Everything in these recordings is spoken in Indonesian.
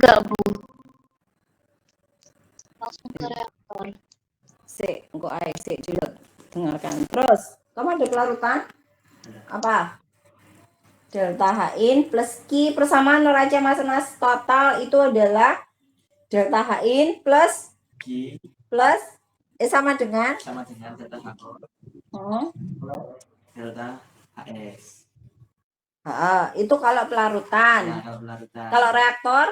Enggak, Bu. Langsung ke reaktor. Engko ae dulu. Dengarkan. Terus, kamu ada pelarutan? Apa? Delta H-in plus Q persamaan neraca Mas total itu adalah delta H-in plus Q plus sama dengan delta H delta HS. Itu kalau pelarutan. Ya, kalau pelarutan. Kalau reaktor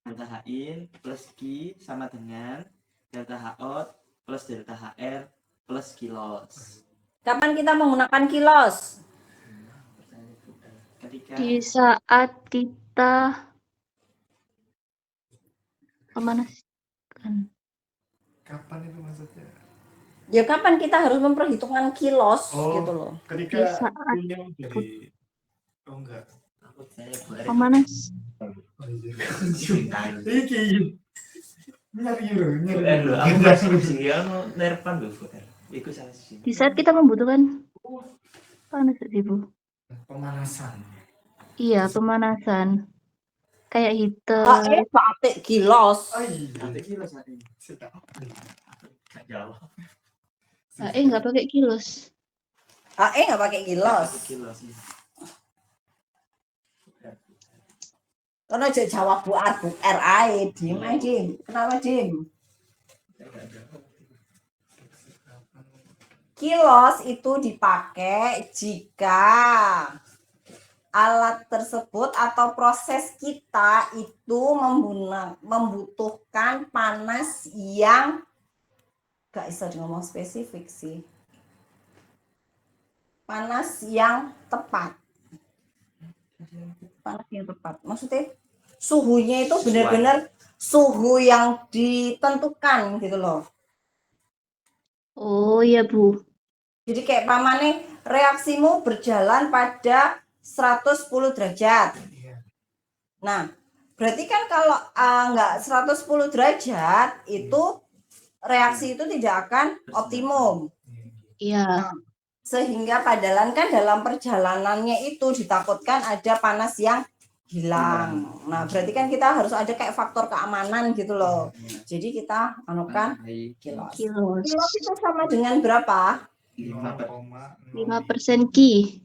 delta H-in plus Q sama dengan delta H-out plus delta HR plus kilos. kapan kita menggunakan kilos? Ketika Di saat kita memanaskan. Kapan itu maksudnya? Ya kapan kita harus memperhitungkan kilos gitu loh. Ketika Di saat punya dari enggak. Pemanas. Iki. Nyari lho, aku masih sih nerpan lho, iku salah sih. Di saat kita membutuhkan panas, Ibu. Pemanasan. Iya, pemanasan. Kayak heater. Pakai kilos. Oh iya. Nanti kilos nanti. Sedap. Enggak jawab. Nggak pakai kilos. nggak pakai kilos. Kilos sih. Karena aja jawab Bu R ae, diem aja, Dim. Kenapa, Dim? Kilos itu dipakai jika alat tersebut atau proses kita itu membutuhkan panas yang gak bisa ngomong spesifik sih. Panas yang tepat. Panas yang tepat. Maksudnya suhunya itu benar-benar suhu yang ditentukan gitu loh. Oh iya, Bu. Jadi kayak pamane reaksimu berjalan pada 110 derajat. Nah, berarti kan kalau nggak 110 derajat itu reaksi itu tidak akan optimum. Iya. Nah, sehingga padahal kan dalam perjalanannya itu ditakutkan ada panas yang hilang. Nah, berarti kan kita harus ada kayak faktor keamanan gitu loh. Jadi kita anukan kilos. Kilos itu sama dengan berapa? 5% Ki.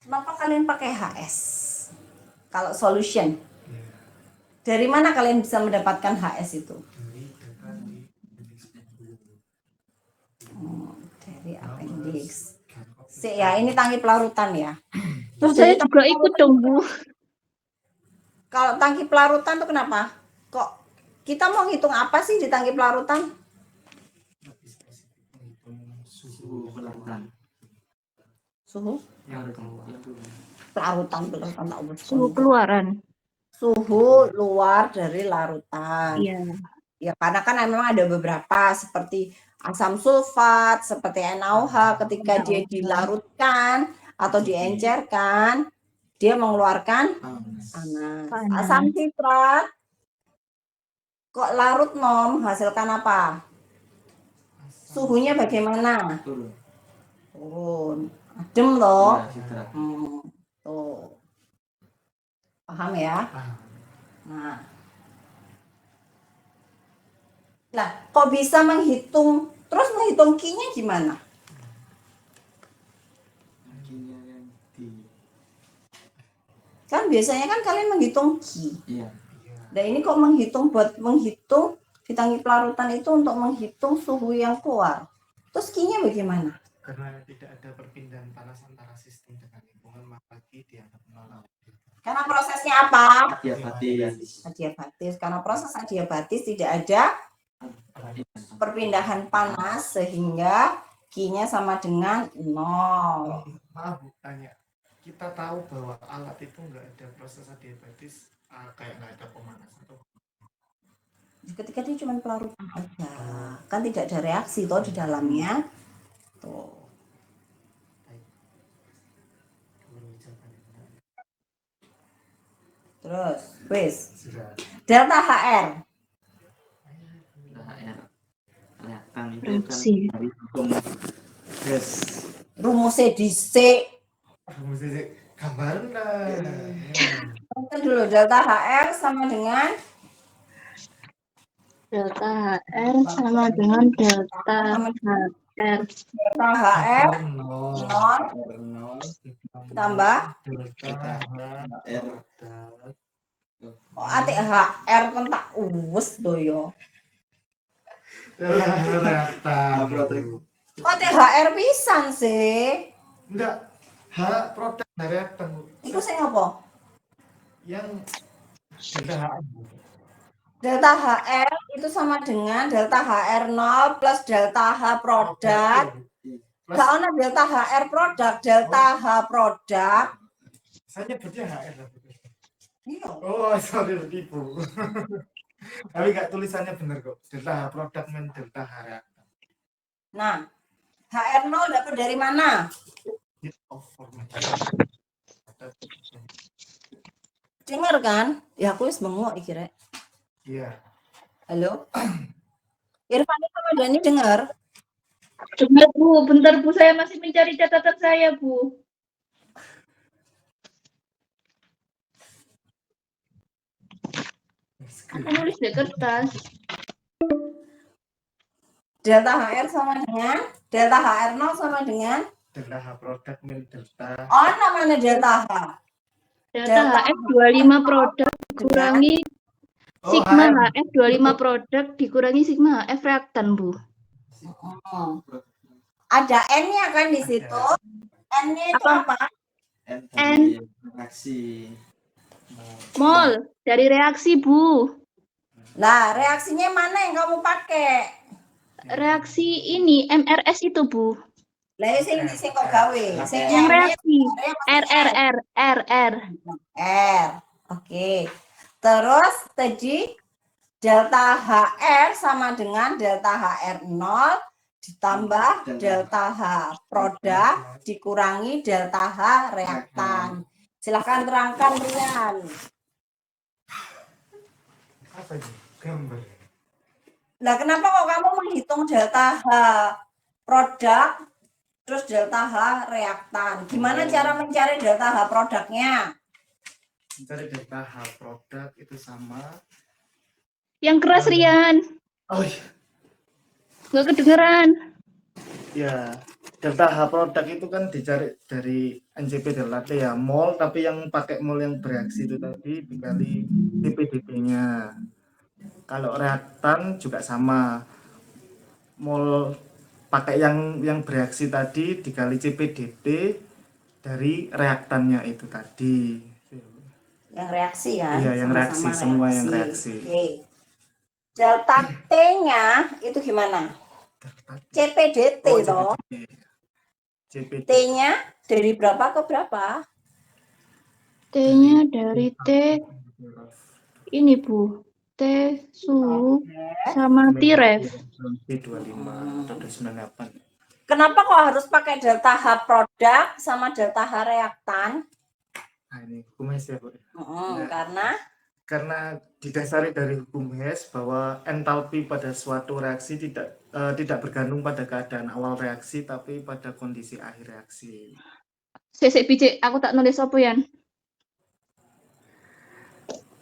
Kenapa kalian pakai HS? Kalau solution. Dari mana kalian bisa mendapatkan HS itu? Dari appendix. Ya, ini tangki pelarutan ya. Terus saya juga ikut dong, Bu. Kalau tangki pelarutan tuh kenapa? Kok kita mau ngitung apa sih di tangki pelarutan? Suhu pelarutan. Suhu? Pelarutan tak ubah. Suhu keluaran. Suhu luar dari larutan. Iya. Ya karena kan memang ada beberapa seperti asam sulfat, seperti NaOH ketika dia dilarutkan atau diencerkan, dia mengeluarkan panas. Asam sitrat kok larut menghasilkan apa? Suhunya bagaimana? Turun. Adem loh. Tuh. Paham ya? Nah, kok bisa menghitung? Terus menghitung Q-nya gimana? Kan biasanya kan kalian menghitung Q. Iya. Nah, ini kok buat menghitung di tangki pelarutan itu untuk menghitung suhu yang keluar. Terus Q-nya bagaimana? Karena tidak ada perpindahan panas antara sistem dengan lingkungan, maka Q dianggap nol. Karena prosesnya apa? Adiabatis. Adiabatis. Karena proses adiabatis tidak ada perpindahan panas sehingga Q-nya sama dengan 0. Maaf Bu, tanya. Kita tahu bahwa alat itu nggak ada proses adiabatis, kayak nggak ada pemanasan atau ketika dia cuma pelarutan aja, kan tidak ada reaksi toh di dalamnya. Tuh. Terus, wis. Delta HR. Reaktan itu Reaksi. kan dari hukum gas. Rumusnya dhisik. Gambaran lah. Kita dulu delta HR sama dengan Delta HR sama dengan delta HR. delta HR nol 0 tambah delta HR. produk. oh, atik HR kan tak uwes doyo. Reaktan. Kok atik HR pisan sih? Enggak. Produk reaktan. Iku sing apa? Yang delta H. Delta HR itu sama dengan delta HR 0 plus delta H produk. Gak ono delta HR produk, delta H produk. Saya nyebutnya HR. Iya. Oh, sorry tipu. Tapi enggak tulisannya benar kok. Delta H produk men delta H reaktan. Nah, HR 0 dapat dari mana? Dengar kan? Ya aku wis bengok iki rek. Iya. Halo. Irfan sama Dani dengar? Dengar Bu, bentar Bu, saya masih mencari catatan saya Bu. Aku nulis di kertas. Delta HR sama dengan delta HR 0 sama dengan Delta H produk min delta. oh namanya delta H. Delta HF 25 produk dikurangi sigma HM. HF 25 produk dikurangi sigma HF reaktan Bu. Ada N-nya kan di situ. N-nya itu apa? N. Reaksi. Mol dari reaksi Bu. Nah, reaksinya mana yang kamu pakai? Reaksi ini MRS itu Bu. Lah sing kok gawe? Sing Yang N-nya reaksi R R. R. Oke. Terus tadi delta HR sama dengan delta HR 0 ditambah delta H produk dikurangi delta H reaktan. Silahkan terangkan Rian. Apa ini? Gambar. Nah, kenapa kok kamu menghitung delta H produk terus delta H reaktan? Gimana cara mencari delta H produknya? Mencari delta H produk itu sama. Yang keras Rian. Oh iya. Nggak kedengeran. Ya, delta H produk itu kan dicari dari NCP delta T ya, mol, tapi yang pakai mol yang bereaksi itu tadi dikali CP/DT-nya. Kalau reaktan juga sama, mol pakai yang bereaksi tadi dikali CP/DT dari reaktannya itu tadi. Yang reaksi kan? Iya, yang reaksi, Sama-sama semua yang reaksi. Oke. Delta T-nya itu gimana? CP/DT toh. CP/DT. T-nya dari berapa ke berapa? T-nya dari T ini Bu. T suhu sama T-ref. T25 atau 28. Kenapa kok harus pakai delta H produk sama delta H reaktan? Nah, ini hukum Hess ya, Bu. Karena didasari dari hukum Hess bahwa entalpi pada suatu reaksi tidak bergantung pada keadaan awal reaksi tapi pada kondisi akhir reaksi. Sik bicik, aku tak nulis apa Yan?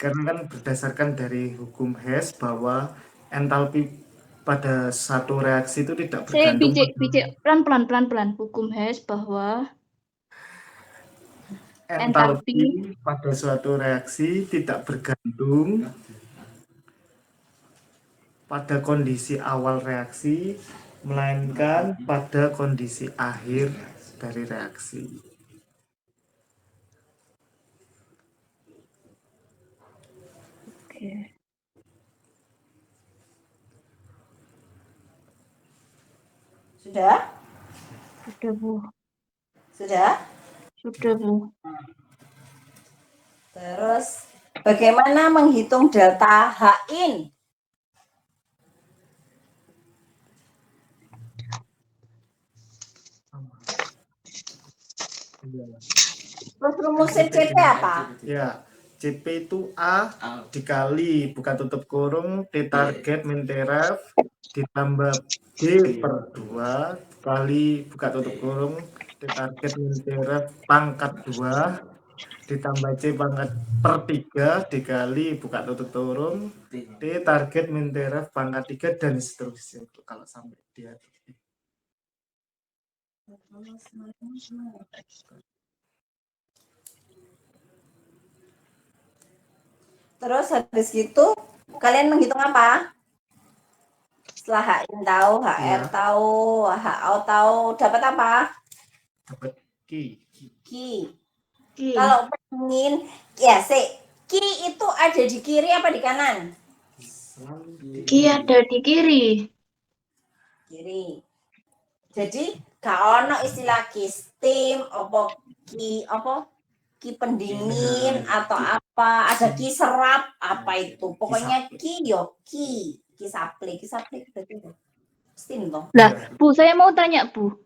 Karena kan berdasarkan dari hukum Hess bahwa entalpi pada satu reaksi itu tidak Sik bergantung bicik, pelan-pelan. Hukum Hess bahwa entalpi pada suatu reaksi tidak bergantung pada kondisi awal reaksi melainkan pada kondisi akhir dari reaksi. Oke. sudah? Sudah Bu. Sudah? Sudah Bu. Terus bagaimana menghitung delta H-in? Terus rumusnya CP apa? Ya, CP itu A dikali buka tutup kurung T target min T ref ditambah D per 2 kali buka tutup kurung T target min T ref pangkat 2 ditambah C pangkat per 3 dikali buka tutup turun T target min TRF pangkat 3 dan seterusnya kalau sampai dia. Terus habis gitu kalian menghitung apa? Setelah HIN tahu, HR Iya. tahu, HO tahu, dapat apa? Dapat Ki. Ki. Ki. Kalau pengen, ya Ki itu ada di kiri apa di kanan? Ki ada di kiri. Kiri. Jadi gak ono istilah ki steam, ki pendingin atau apa, ada ki serap apa itu. Pokoknya ki saple berarti steam toh. Lah, Bu, saya mau tanya, Bu.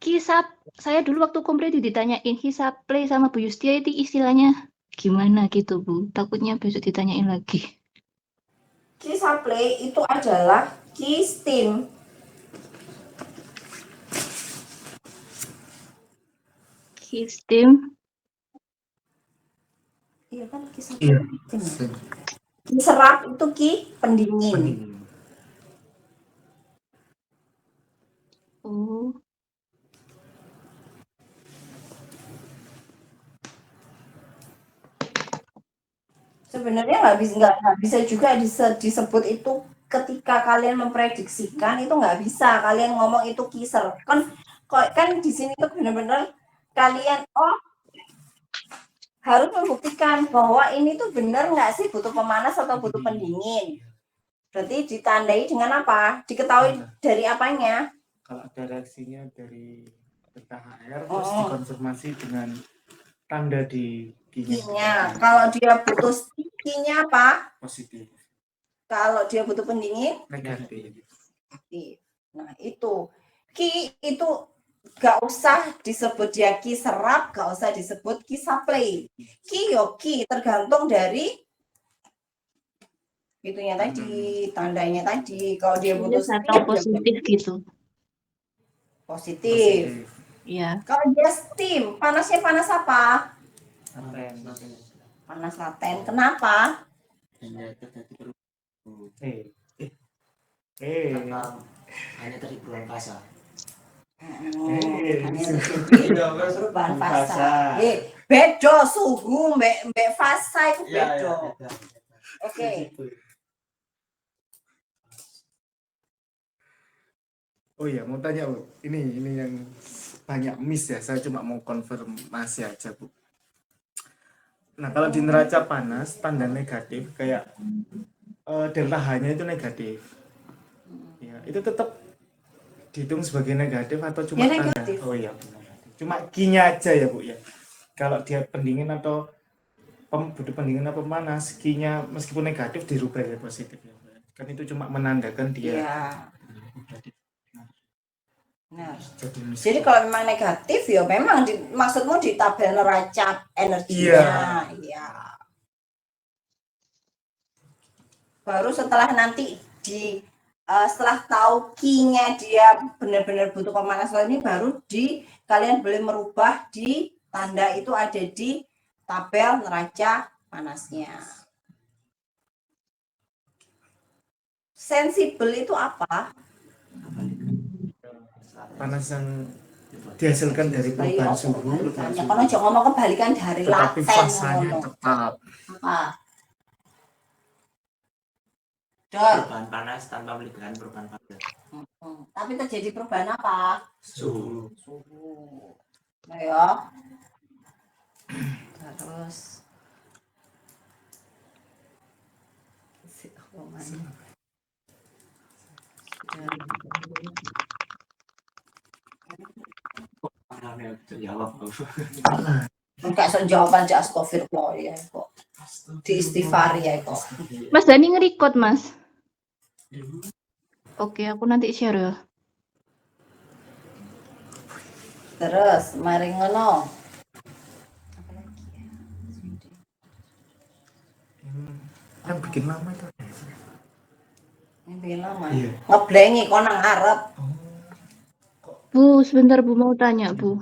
Kisah saya dulu waktu kompredi ditanyain hisap play sama Bu Yustia itu istilahnya gimana gitu, Bu. Takutnya besok ditanyain lagi. Ki saple itu adalah ki steam. Sistem Iya kan ki saple. Iya. Steam. Ki serap itu ki pendingin. oh Sebenarnya nggak bisa juga disebut itu ketika kalian memprediksikan itu nggak bisa kalian ngomong itu kiser kan di sini tuh benar-benar kalian harus membuktikan bahwa ini tuh benar nggak sih butuh pemanas atau butuh pendingin. Berarti ditandai dengan apa? Diketahui dari apanya? Kalau ada reaksinya dari THR terus dikonfirmasi dengan tanda di Ki-nya. Kalau dia butuh ki-nya apa? positif. Kalau dia butuh pendingin Negatif. Nah, itu ki itu gak usah disebut dia ki serap, gak usah disebut ki supply. Ki ki tergantung dari itunya tadi, tandanya tadi. Kalau dia butuh atau positif gitu. Positif. Iya. Kalau dia steam, panasnya panas apa? Laten. Panas laten. Kenapa? Hanya dari bulan puasa. Perubahan fasa. Bedo suhu mbek fasa itu bedo. Oke. Oh iya, mau tanya Bu. Ini yang banyak miss ya. Saya cuma mau konfirmasi aja Bu. Nah kalau di neraca panas tanda negatif kayak delta H-nya itu negatif. Ya, itu tetap dihitung sebagai negatif atau cuma Ya, tanda? negatif. Oh iya, cuma Q-nya aja ya Bu ya. Kalau dia pendingin atau butuh pendingin atau pemanas, Q-nya meskipun negatif dirubah ya positif ya. Kan itu cuma menandakan dia. Iya. Nah, jadi kalau memang negatif ya memang maksudmu di tabel neraca energinya. Iya. Baru setelah nanti setelah tahu Q-nya dia benar-benar butuh pemanasan ini baru kalian boleh merubah di tanda itu ada di tabel neraca panasnya. Sensibel itu apa? Panas yang dihasilkan dari perubahan suhu, Kalau jangan ngomong kebalikan dari tetapi laten. fasanya tetap. Apa? Perubahan panas tanpa melibatkan perubahan panas. Tapi terjadi perubahan apa? Suhu. Nah ya. Terus enggak jawaban aja astagfirullah ya kok. Di istighfar ya kok. Mas Dani nge-record, Mas. Oke, aku nanti share ya. Terus mari ngono. Yang bikin lama itu. Yang bikin lama. Iya. Ngeblengi kok nang arep. Bu, sebentar Bu mau tanya, Bu.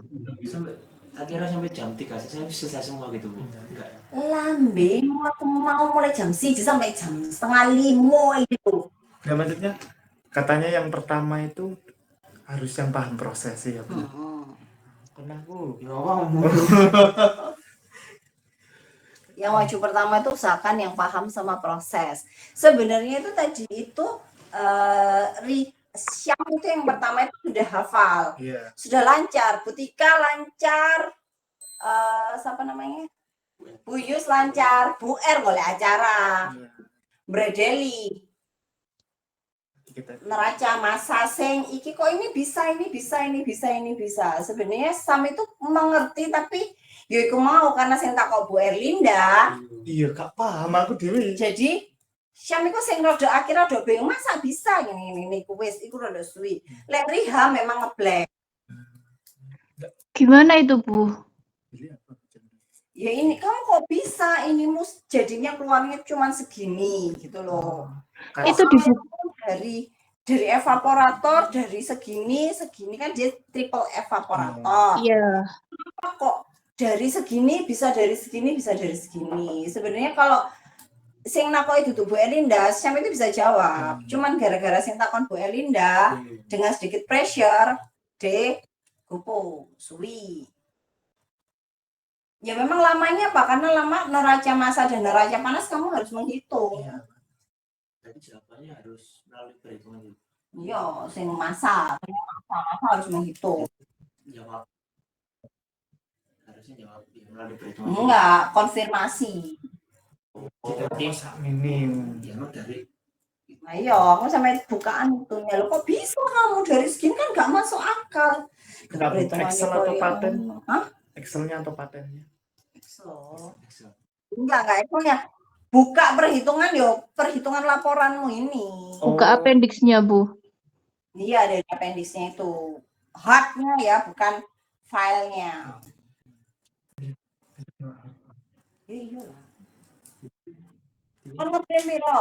Tak kira sampai jam 3 saya selesai semua gitu Bu. Enggak ya? Lambe, aku mau mulai jam 1 sampai jam setengah 5 itu. Ya maksudnya katanya yang pertama itu harus yang paham proses ya Bu. Karena aku Ya apa Yang maju pertama itu usahakan yang paham sama proses. Sebenarnya itu tadi itu Syam itu yang pertama itu sudah hafal, iya. sudah lancar. Butika lancar, siapa namanya? Bu Yus lancar, Bu R boleh acara, Iya. Bredeli, Kita neraca masa sing iki kok ini bisa. Sebenarnya Sam itu mengerti tapi ya iku mau karena sing takok Bu Erlinda. iya gak paham aku dewe. Jadi Syam iku sing rada akhir rada bingung masa bisa ngene iku wis iku rada suwi. Lek Riha memang ngeblek. Gimana itu, Bu? Ya ini kamu kok bisa ini jadinya keluarnya cuma segini gitu loh. Itu di Dari evaporator dari segini kan dia triple evaporator. Iya. Kok dari segini bisa dari segini. Sebenarnya kalau sing nakok itu tuh Bu Elinda, Syam itu bisa jawab. Cuman gara-gara sing takon Bu Elinda dengan sedikit pressure, gopo suwi. Ya memang lamanya apa? Karena lama neraca massa dan neraca panas kamu harus menghitung. Iya. Jadi jawabannya harus melalui perhitungan itu. Iya, sing massa harus menghitung. Jawab. Harusnya jawab ya, melalui perhitungan. Enggak, konfirmasi. Kita sak minim. Ya emang dari Nah iya, aku sampai bukaan itu ya, lo kok bisa kamu dari segini kan nggak masuk akal. Enggak buka Excel atau paten? Hah? Excelnya atau patennya? Excel. Enggak itu ya. Buka perhitungan perhitungan laporanmu ini. Buka appendix-nya, Bu. Iya, dari appendix-nya itu. Hardnya ya, bukan filenya. Iya lah. Kan ngeprint piro?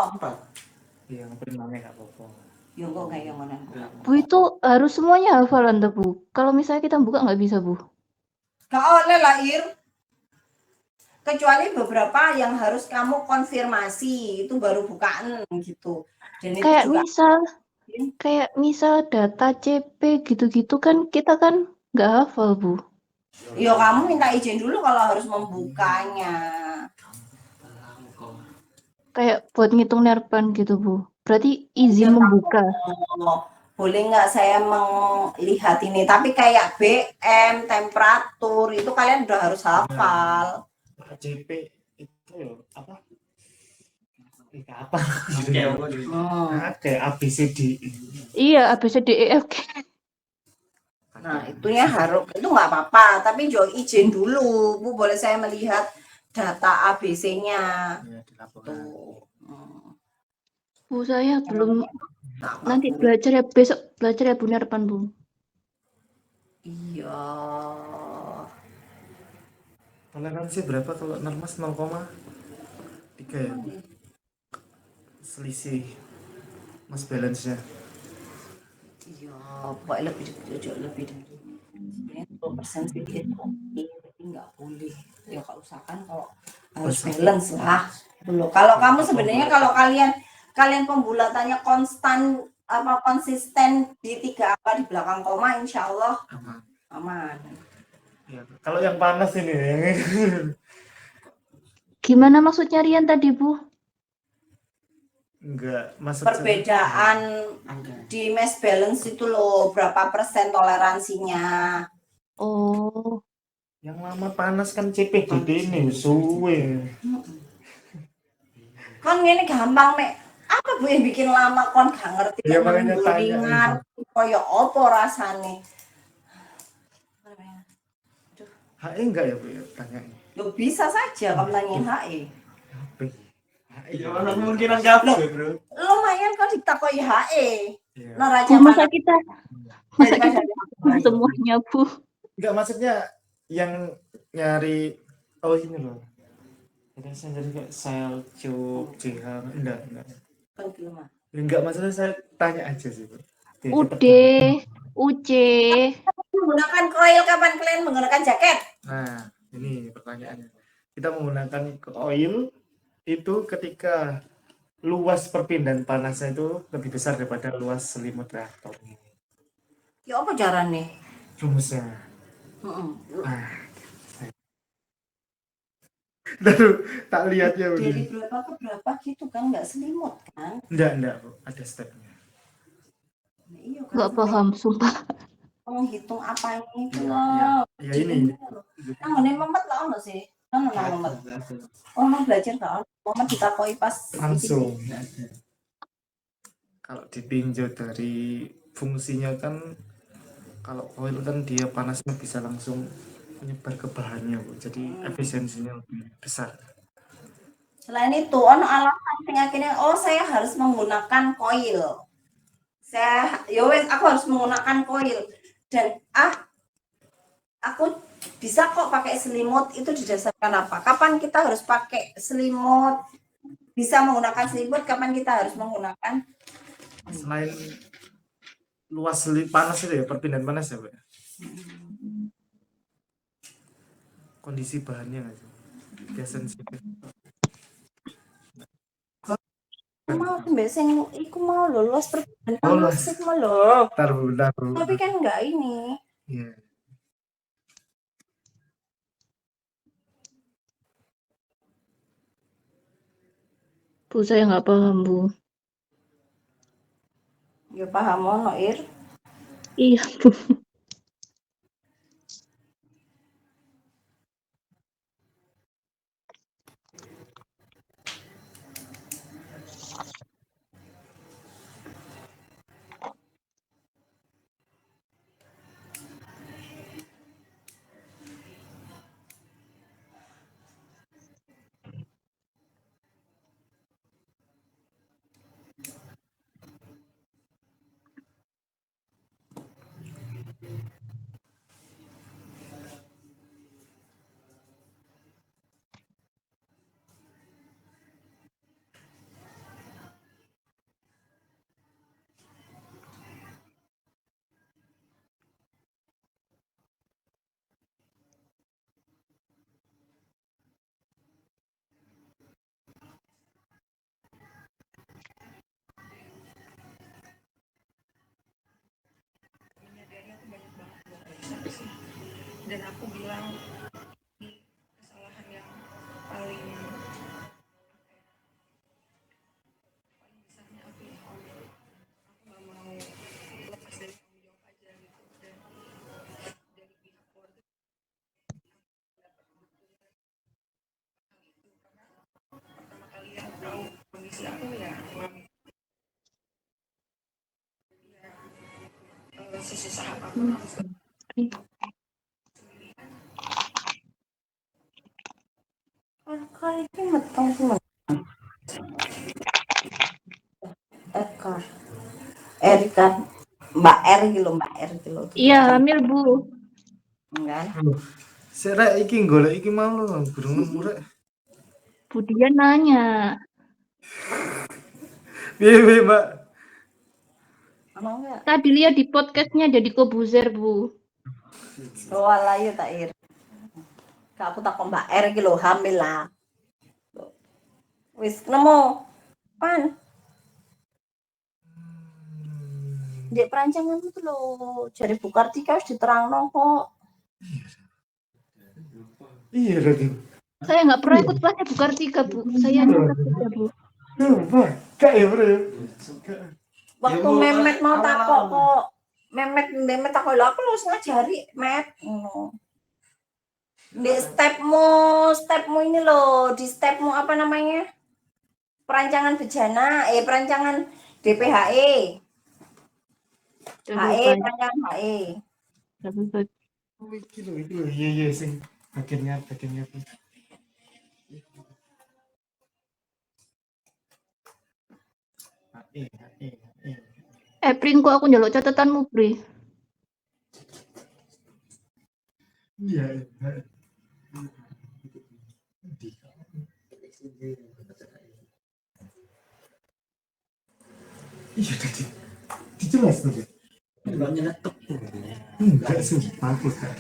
Iya, ngeprint mana gak apa-apa. Ya kok kayak mana? Bu, itu harus semuanya hafalan, tuh, Bu. Kalau misalnya kita buka nggak bisa, Bu. Gak oleh lah, Ir. Kecuali beberapa yang harus kamu konfirmasi, itu baru bukaan gitu. Dan itu Kayak misal data CP gitu-gitu kan kita kan nggak hafal, Bu. Ya kamu minta izin dulu kalau harus membukanya. Kayak buat ngitung nerban gitu, Bu. Berarti izin membuka. Boleh nggak saya melihat ini? Tapi kayak BM, temperatur, itu kalian udah harus hafal. CP itu apa? Apa? Oke, ABCD. Iya, ABCDEF. Nah, itunya harus itu nggak apa-apa, tapi jauh izin dulu, Bu. Boleh saya melihat data ABC-nya? Ya, dilaporkan. Bu, saya belum nanti belajar ya, besok belajar ya Bu Nerban, Bu. Iya. Toleransi berapa kalau normas 0,3 ya? Selisih mas balance-nya. Iya, pokoknya lebih dari sebenarnya 10% sedikit oke, tapi nggak boleh. Ya kalau usahakan kalau harus balance lah. Dulu. Kalau kamu sebenarnya kalau kalian pembulatannya konsisten di 3 angka di belakang koma, insya Allah aman. Ya, kalau yang panas ini Gimana maksudnya Rian tadi, Bu? enggak masuk Perbedaan di mass balance itu loh, berapa persen toleransinya. Oh, yang lama panas kan CP gede ini suwe. Kan ini gampang, Mek. Apa Bu yang bikin lama kon gak ngerti? Ya makanya tanya. Ngerti kaya apa rasane. HE enggak ya Bu ya tanyanya? Lo bisa saja kamu nanyain HE. Ya mana kemungkinan kabel, Bro. Lumayan kok ditakoi HE. Iya. Neraca Bu, masa mana? kita semuanya, Bu. Enggak maksudnya yang nyari ini loh. Ada saya jadi kayak Selcuk, JH, enggak. Pengkilma. Enggak maksudnya saya tanya aja sih Bu. UD, UC. menggunakan coil kapan kalian menggunakan jaket? Nah, ini pertanyaannya. Kita menggunakan coil itu ketika luas perpindahan panasnya itu lebih besar daripada luas selimut reaktor. Ya apa caranya? Rumusnya. Heeh. Nah, lalu tak lihat ya Dari udah. berapa ke berapa gitu kan, nggak selimut kan? Enggak, Bu. Ada stepnya. Nah, iya kan, Nggak sampai paham, sumpah. menghitung apanya itu Iya, loh. iya. Ya ini. Nang ngene memet lah ono sih. Nang memet. Oh, nang belajar tak ono. Memet ditakoi pas Langsung. iki. Nggak ada. Kalau ditinjau dari fungsinya kan, kalau coil kan dia panasnya bisa langsung menyebar ke bahannya, Bu. Jadi efisiensinya lebih besar. Selain itu, ono alasan sing akhirnya oh saya harus menggunakan coil. Ya wes aku harus menggunakan coil dan aku bisa kok pakai selimut. Itu didasarkan apa? Kapan kita harus pakai selimut? Bisa menggunakan selimut, kapan kita harus menggunakan? Selain luas panas itu ya, perpindahan panas ya, Bu. Kondisi bahannya nggak sih? Dia sensitif. Mau mbak sing iku mau lolos perpindahan Lolos. panas iku mau lho. Bentar, Bu. Tapi kan enggak ini. Iya. Bu, saya nggak paham, Bu. Ya paham ono Ir. Iya, Bu. Dan aku bilang kesalahan yang paling besarnya aku ya Allah, aku nggak mau lepas dari tanggung jawab aja gitu. Dan dari pihak keluarga dapat kebetulan hal itu karena pertama kali yang tahu kondisi aku ya mami, ya sesusah apapun aku Kali ini metong semua. Eka. Erika. Mbak R gitu, Mbak R gitu. Iya, hamil, Bu. Enggak. Serek iki golek iki mau lho, burung nemu rek. Bu dia nanya. Piye, Mbak? Ono enggak? Tadi lihat di podcastnya jadi Kobuzer, Bu. Oh alah ya tak Ir. Kak aku takon Mbak R iki lho hamil lah. Wis nemu. Pan. Di perancangan itu loh, jari Bu Kartika harus diterangno kok. Iya berarti. Saya nggak pernah ikut kelasnya Bu Kartika, Bu. Saya nyatet saja, Bu. Mbak, kak ya, Bro. Waktu Bu, Memet mau awal-awal. takok kok. Memet takok lho aku lu ngajari Met. Ngono. Di stepmu ini loh, di stepmu apa namanya? Perancangan bejana, perancangan DPHE. HE, perancangan HE. Oh, iki lho. Iya sing bagiannya. HE. Pring, kok aku njaluk catatanmu, Pri? Iya. Iya tadi. Dijelas tadi. Nggak nyetok. Enggak sih, bagus kan.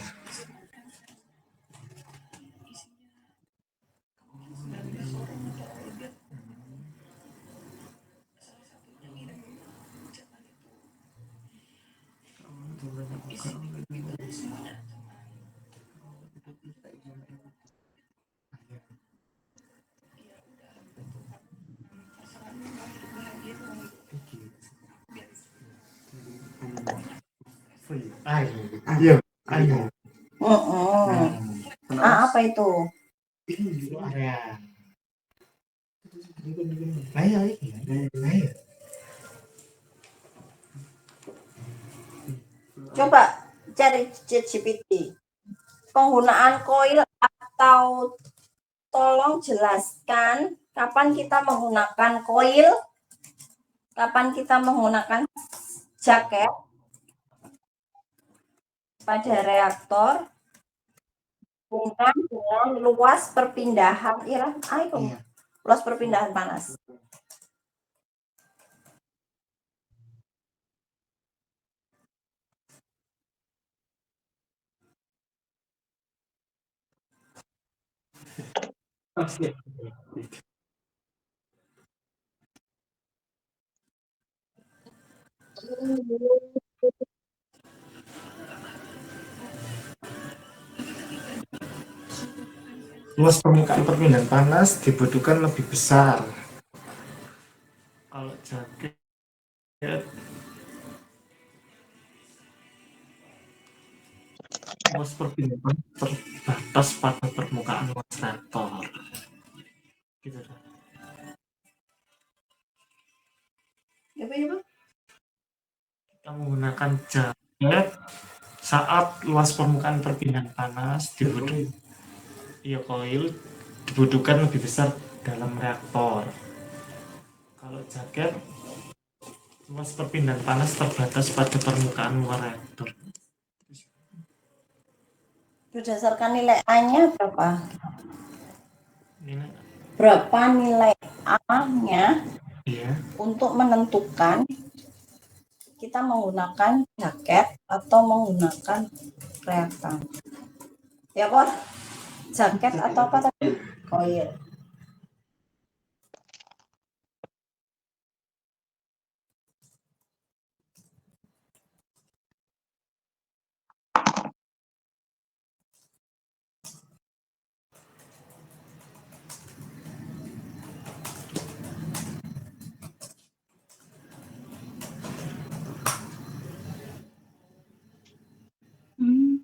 Ayo, iya, ayo. Apa itu? Ini area. Ayo, ayo. Coba cari ChatGPT. Penggunaan koil atau tolong jelaskan kapan kita menggunakan koil, kapan kita menggunakan jaket pada reaktor dengan luas perpindahan, luas perpindahan panas. Luas permukaan perpindahan panas dibutuhkan lebih besar. Kalau jaket luas perpindahan panas terbatas pada permukaan luas reaktor. Gitu. Kita menggunakan jaket saat luas permukaan perpindahan panas koil dibutuhkan lebih besar dalam reaktor. Kalau jaket luas perpindahan panas terbatas pada permukaan luar reaktor. Berdasarkan nilai A-nya berapa? Ini Berapa nilai A-nya ya. untuk menentukan kita menggunakan jaket atau menggunakan reaktor? Ya, Por? Jaket atau apa tadi? Koil. Hmm.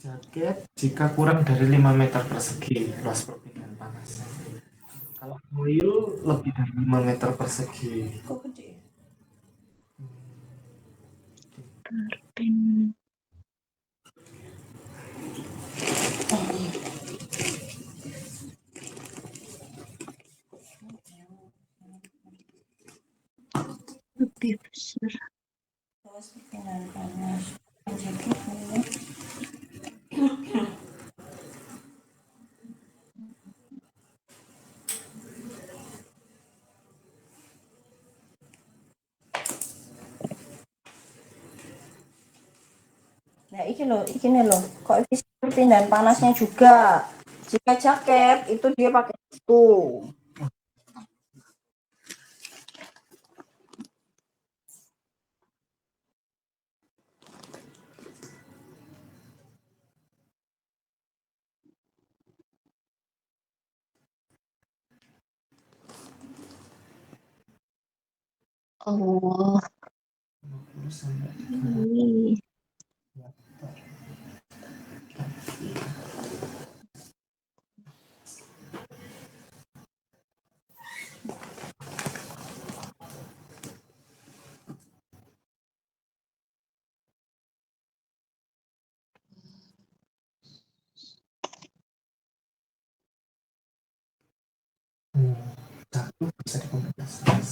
Jaket jika kurang dari 5 meter persegi luas perpindahan panas. Kalau koil lebih dari 5 meter persegi. Kok gede? Pin. Lebih besar. Luas perpindahan panas. Nah, ini loh, koefisien perpindahan panasnya juga. Jika jaket itu dia pakai itu. Oh, 50 sampai ini. satu bisa dikomunikasikan.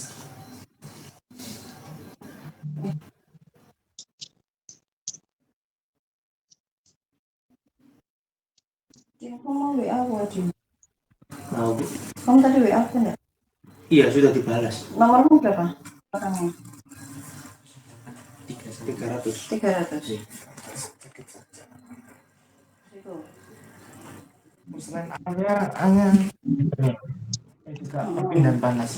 Dia mau WA wajib. Mau Kamu tadi WA aku enggak? Iya, sudah dibalas. Nomormu berapa? Orangnya 300. 300. Iya. Itu. Selain hanya juga perpindahan panas.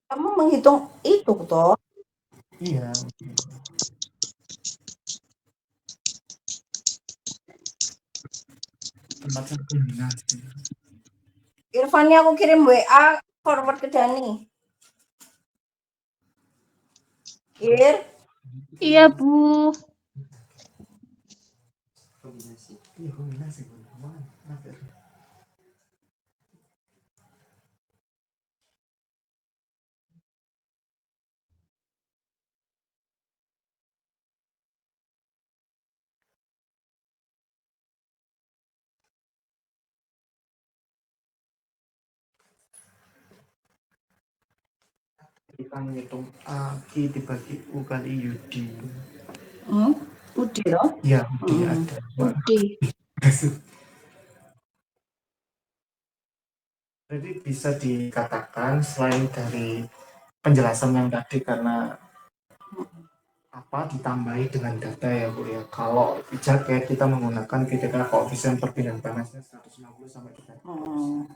Kamu menghitung itu toh? Iya. Tempatnya kombinasi. Irfannya aku kirim WA forward ke Dani. Ir, Iya, Bu. Kombinasi. Iya kombinasi. Kita ngitung Aki dibagi U kali Yudi. Budi loh. Iya, Yudi Hmm. ada. Oke. Jadi bisa dikatakan selain dari penjelasan yang tadi karena apa ditambahi dengan data ya Bu ya. Kalau kayak kita menggunakan ketika koefisien perpindahan panasnya 160 sampai 300.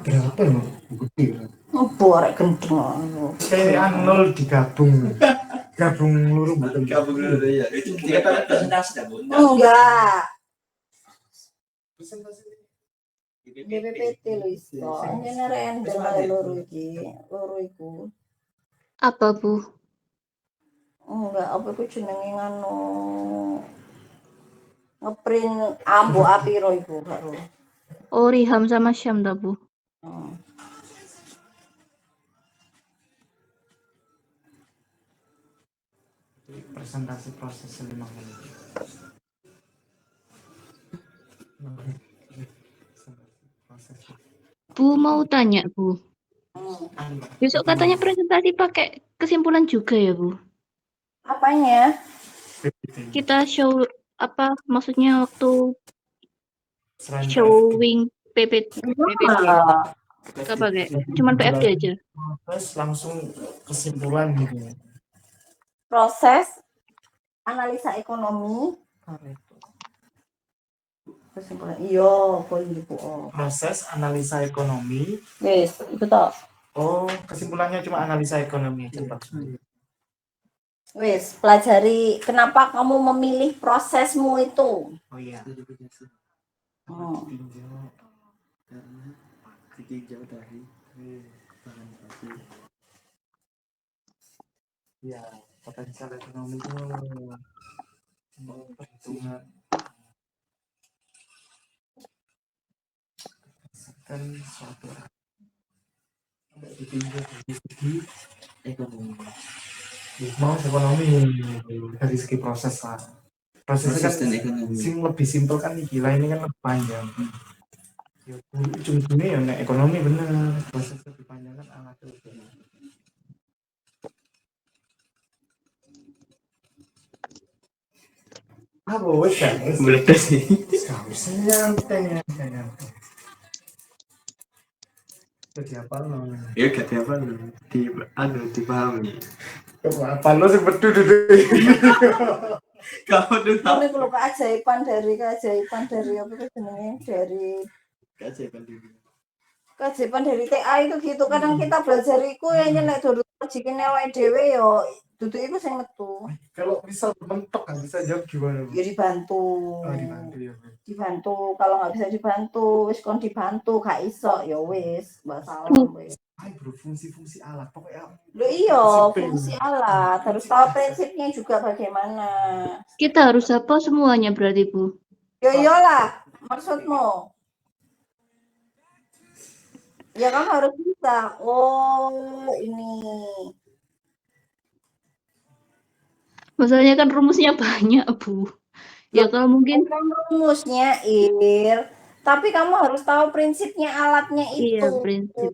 Berapa loh? Borek gendeng. Kayak nol digabung. Gabung lurus betul. Gabung dulu ya. Itu dikatakan presentasi dah, Bu. Enggak. Presentasi BPPT lho iso. Ini random ae loro iki. Loro iku. Apa, Bu? Enggak, apa iku jenenge nganu. Ngeprint ambo apiro iku karo. Oh, Riham sama Syam, dah, Bu. presentasi proses 5 menit. Bu mau tanya, Bu. Besok katanya presentasi pakai kesimpulan juga ya, Bu? Apanya? Kita show apa maksudnya waktu Selain showing PPT Enggak. apa kayak cuman PFD aja. terus langsung kesimpulan gitu ya. Proses analisa ekonomi. Kesimpulan iya, boleh Bu. Proses analisa ekonomi. Wes, itu toh. Oh, kesimpulannya cuma analisa ekonomi cepat. Wes, pelajari kenapa kamu memilih prosesmu itu. Oh iya. Tinjau karena ditinjau dari bahan baku. Ya, potensial ekonomi itu perhitungan kan suatu ditinjau dari segi Ekonomi. mau ekonomi dari segi proses lah. Prosesnya Proses kan dan ekonomi. lebih simpel kan gila ini kan lebih panjang. Ya, ujung-ujungnya ya nek ekonomi bener proses lebih panjang kan alatnya lebih. Ah, boleh kan? Boleh sih. Santai. Jadi apa lo? Ya gak apa dipahami. Apa lo sih betul dulu? Kamu tuh tahu. Ini kalau keajaiban dari apa itu jenenge dari keajaiban dari TA itu gitu. Kadang kita belajar iku ya nek dulu jikin awake dhewe yo duduk iku sing metu. Kalau misal mentok nggak bisa jawab gimana? Ya dibantu. Oh, dibantu ya. Dibantu, kalau nggak bisa dibantu, wis kon dibantu gak iso ya wis, masalah wis. Ay bro, fungsi-fungsi alat pokoknya. Lo iya, fungsi alat harus tahu prinsipnya juga bagaimana. Kita harus apa semuanya berarti, Bu? Ya iyalah, maksudmu. Ya kan harus bisa. Oh, ini. Masalahnya kan rumusnya banyak, Bu. Ya kalau mungkin Bukan rumusnya, Ir. Tapi kamu harus tahu prinsipnya alatnya iya itu. prinsip.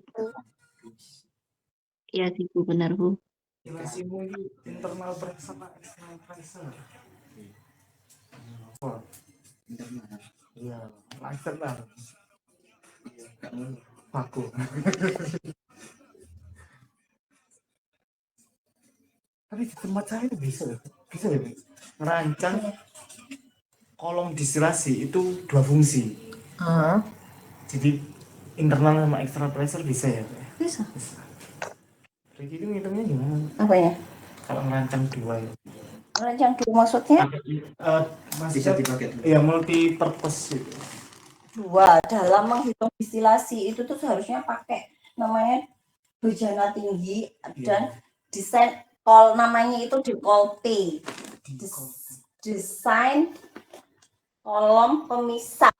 Iya sih Bu, benar Bu. Dikasihmu ini internal pressure sama external pressure. Oh, iya, external. Aku. Tapi di tempat saya itu bisa ya, ngerancang kolom distilasi itu 2 fungsi. Jadi internal sama external pressure bisa ya? Bisa. Jadi itu ngitungnya gimana? Apanya? Kalau ngerancang 2 ya? Rancang dulu maksudnya Bisa dipakai. ya multi purpose gitu. 2 dalam menghitung distilasi itu tuh seharusnya pakai namanya bejana tinggi dan desain kol namanya itu dekolte. Desain kolom pemisah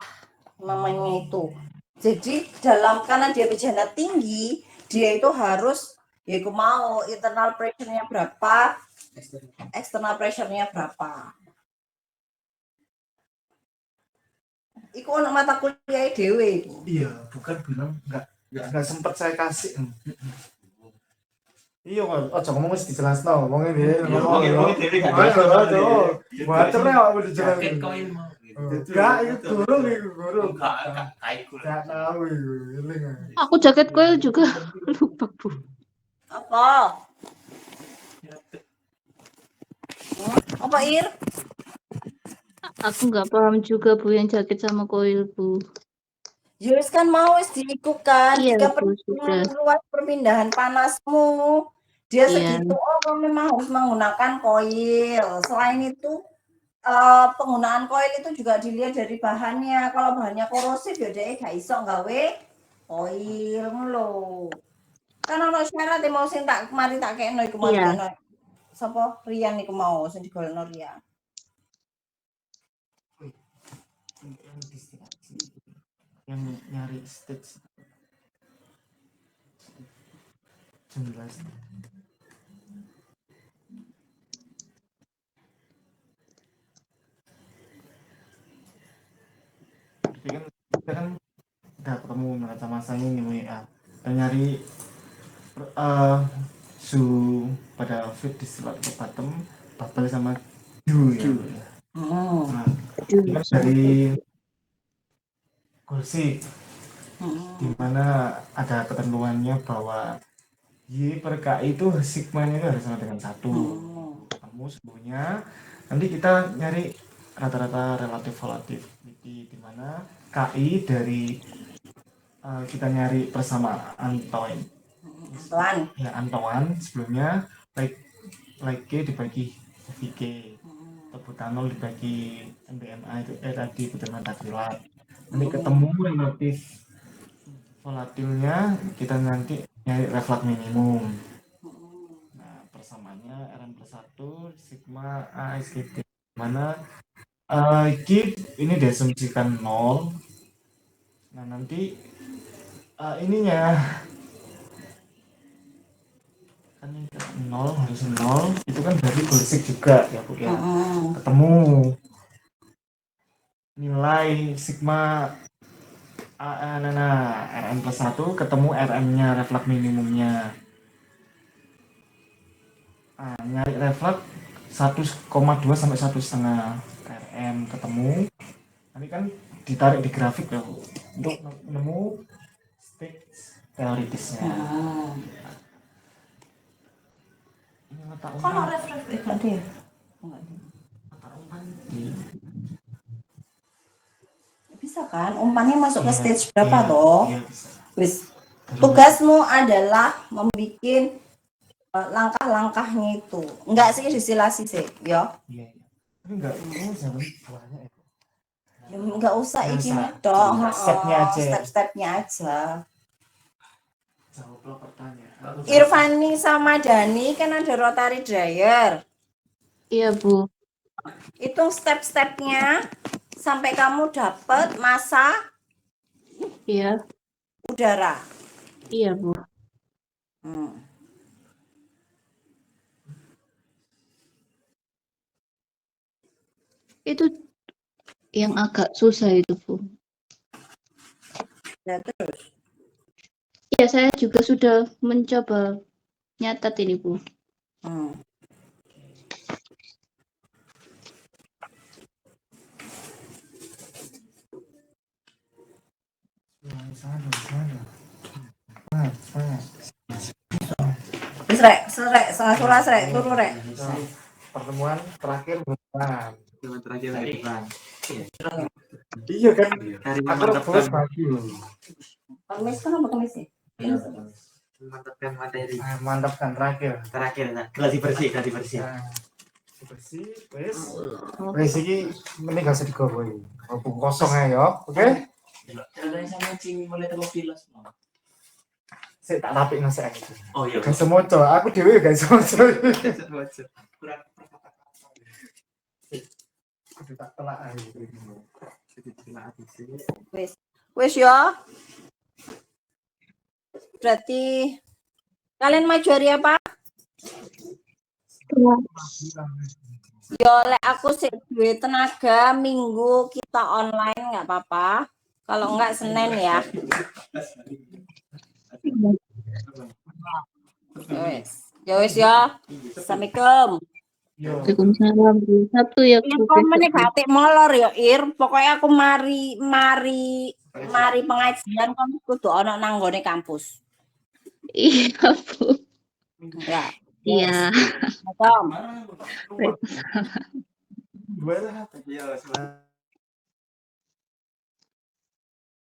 namanya itu. Jadi karena dia bejana tinggi, dia itu harus ya aku mau internal pressure-nya berapa, external pressure-nya berapa. Iku ono mata kuliah dhewe. Iya, bukan bilang nggak sempat saya kasih. Iya kan, aja ngomong mesti jelas no, ngomongin dia. Ngomongin dhewe gak Ayo, jelas. ayo. Wajar ya apa dijelasin. Koin mau. Enggak, itu gurung itu gurung. Kaikul. Enggak tahu itu, eling. Aku jaket coil juga lupa Bu. Apa? Apa Ir? Aku nggak paham juga Bu yang jaket sama coil Bu. Yus kan mau wis diikukan Iya, jika Bu, sudah. luas perpindahan panasmu dia Iya. segitu kamu memang harus menggunakan koil. Selain itu penggunaan koil itu juga dilihat dari bahannya. Kalau bahannya korosif ya deh gak iso gawe koil lho. Kan ono syarat mau sing tak mari tak kekno iku mau Iya. kekno. Sapa Rian iku mau sing digolekno Rian. Yang nyari stage 19. Tapi kan kita kan udah ketemu neraca masanya nih WA. Dan nyari suhu pada fit distillate ke bottom, bubble sama dew ya. Nah, ini kan dari kursi di mana ada ketentuannya bahwa Y per KI itu sigmanya itu harus sama dengan 1. Kamu semuanya nanti kita nyari rata-rata relatif volatility di mana KI dari kita nyari persamaan Antoine sebelumnya like K dibagi VK atau butanol dibagi MBMA itu tadi butanol takrilat. Nanti ketemu relatif volatilnya kita nanti nyari reflux minimum. Nah persamaannya Rn+1 sigma ASGT mana G ini diasumsikan 0. Nah nanti ininya kan 0 harus 0 itu kan berarti Golsik juga ya Bu ya. Ketemu nilai sigma Rn+1 ketemu Rm-nya reflux minimumnya. Nyari reflux 1,2 sampai 1,5 Rm ketemu. Nanti kan ditarik di grafik ya Bu untuk menemu stage teoritisnya. Ini letak Kalau umpan. refleks kan dia. Letak umpan di Bisa kan umpannya masuk ke Iya, stage berapa iya, toh? iya, bisa. Wis. Tugasmu adalah membuat langkah-langkahnya itu. Enggak sih distilasi sih, ya. Iya, iya. Tapi enggak ini jangan banyak ya. Ya, enggak usah Nggak ini usah. dong. Step-stepnya aja. Step-stepnya aja. Jawablah pertanyaan. Irfani sama Dani kan ada rotary dryer. Iya Bu. Hitung step-stepnya sampai kamu dapat massa Iya. udara. Iya Bu. Itu yang agak susah itu, Bu. Ya, terus. Ya, saya juga sudah mencoba nyatat ini, Bu. Hmm. Wis rek, setengah sebelas rek, turu rek. Pertemuan terakhir bulan. Cuma terakhir dari depan. Iya kan? Hari Aku memantapkan, terus lagi loh. Kamis kan apa kamis sih? memantapkan materi. Mantap kan terakhir. Terakhir, nah, gladi bersih. Nah, bersih, wes iki mending gak usah digoreng. Buku kosong aja ya, oke? Ada sama cing mulai terus pilas. Saya tak rapik nasi itu. Oh iya. Gak semoco, aku dewe gak semoco. Kurang Kudu tak telak aja. Wis ya. Berarti kalian maju hari apa? Yo lek aku sih duwe tenaga minggu kita online nggak apa-apa. Kalau enggak Senin ya. Ya wis ya. Assalamualaikum. Yo. Waalaikumsalam, Bu. Sabtu ya, Ir Bu. komen batik molor ya Ir. Pokoknya aku mari pengajian kan kudu ana nang nggone kampus. Iya, Bu. Ya. Iya. Assalamualaikum. Dua lah. Iya,